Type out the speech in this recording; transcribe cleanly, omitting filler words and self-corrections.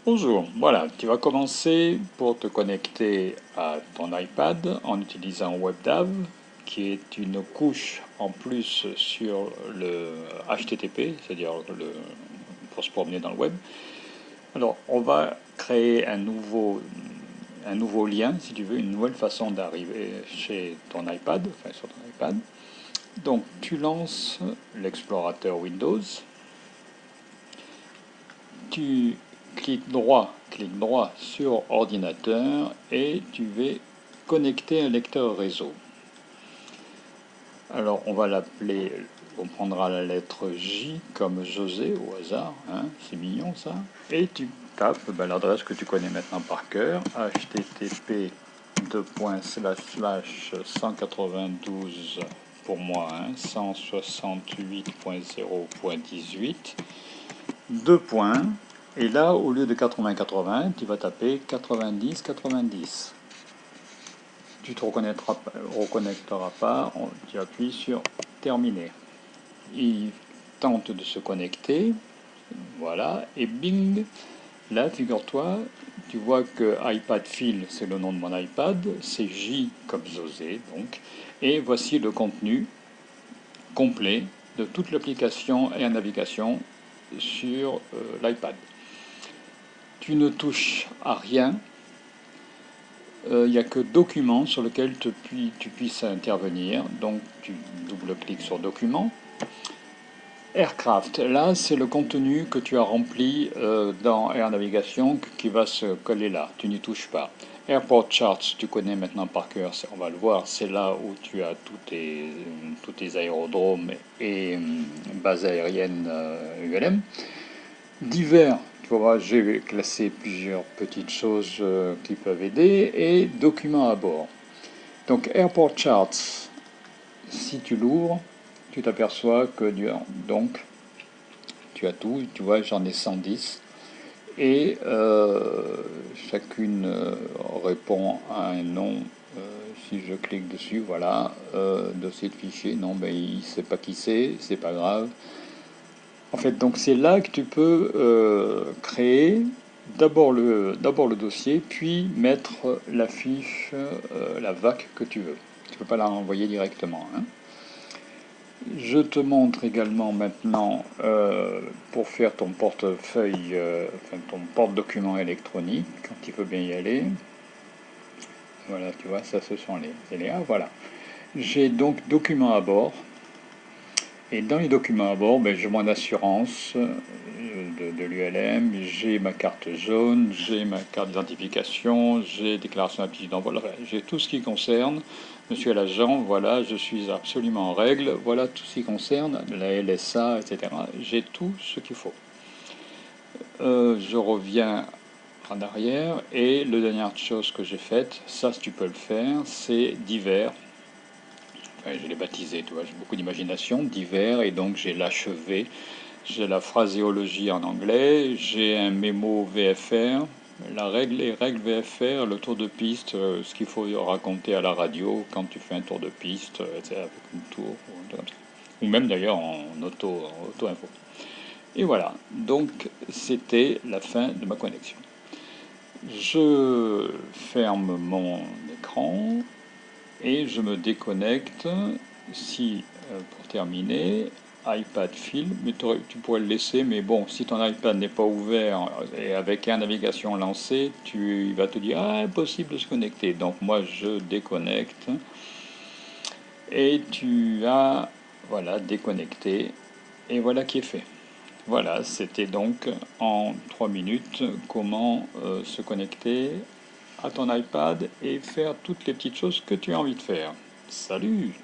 Bonjour, voilà, tu vas commencer pour te connecter à ton iPad en utilisant WebDAV, qui est une couche en plus sur le HTTP, c'est-à-dire pour se promener dans le web. Alors, on va créer un nouveau lien, si tu veux, une nouvelle façon d'arriver chez ton iPad, enfin sur ton iPad. Donc, tu lances l'explorateur Windows, tu cliques droit sur ordinateur et tu vas connecter un lecteur réseau. Alors on va l'appeler, on prendra la lettre J comme José au hasard, hein, c'est mignon ça. Et tu tapes l'adresse que tu connais maintenant par cœur, http 192 pour moi, hein, 168.0.18, deux points, et là, au lieu de 80-80, tu vas taper 90-90. Tu ne te reconnecteras pas, tu appuies sur terminer. Il tente de se connecter, voilà, et bing, là, figure-toi, tu vois que iPad Phil, c'est le nom de mon iPad, c'est J comme José, donc, et voici le contenu complet de toute l'application et la navigation sur l'iPad. Tu ne touches à rien, il n'y a que documents sur lesquels tu puisses intervenir, donc tu double-cliques sur document. Aircraft, là c'est le contenu que tu as rempli dans Air Navigation qui va se coller là, tu n'y touches pas. Airport Charts, tu connais maintenant par cœur, on va le voir, c'est là où tu as tous tes aérodromes et bases aériennes ULM. Divers, tu vas voir, j'ai classé plusieurs petites choses qui peuvent aider, et documents à bord. Donc Airport Charts, si tu l'ouvres, tu t'aperçois que donc tu as tout, tu vois, j'en ai 110, et chacune répond à un nom. Si je clique dessus, voilà, dossier de fichier, non, ben il ne sait pas qui c'est pas grave. En fait, donc c'est là que tu peux créer d'abord le dossier, puis mettre la fiche, la VAC que tu veux. Tu ne peux pas la renvoyer directement, hein. Je te montre également maintenant pour faire ton portefeuille, enfin ton porte-document électronique, quand il faut bien y aller. Voilà, tu vois, ça ce sont les liens, voilà. J'ai donc documents à bord. Et dans les documents à bord, j'ai mon assurance de l'ULM, j'ai ma carte jaune, j'ai ma carte d'identification, j'ai déclaration d'aptitude d'envoi, j'ai tout ce qui concerne. Monsieur l'agent, voilà, je suis absolument en règle, voilà tout ce qui concerne la LSA, etc. J'ai tout ce qu'il faut. Je reviens en arrière et la dernière chose que j'ai faite, ça tu peux le faire, c'est divers. Je l'ai baptisé, tu vois, j'ai beaucoup d'imagination, divers, et donc j'ai l'achevé, j'ai la phraséologie en anglais, j'ai un mémo VFR, les règles VFR, le tour de piste, ce qu'il faut raconter à la radio quand tu fais un tour de piste, etc., avec une tour, ou même d'ailleurs en auto-info. Et voilà, donc c'était la fin de ma connexion. Je ferme mon écran et je me déconnecte. Si, pour terminer, iPad Phil, mais tu pourrais le laisser, mais bon, si ton iPad n'est pas ouvert et avec Air Navigation lancée, il va te dire ah, impossible de se connecter. Donc moi je déconnecte et tu as voilà déconnecté, et voilà qui est fait. Voilà, c'était donc en 3 minutes comment se connecter à ton iPad et faire toutes les petites choses que tu as envie de faire. Salut!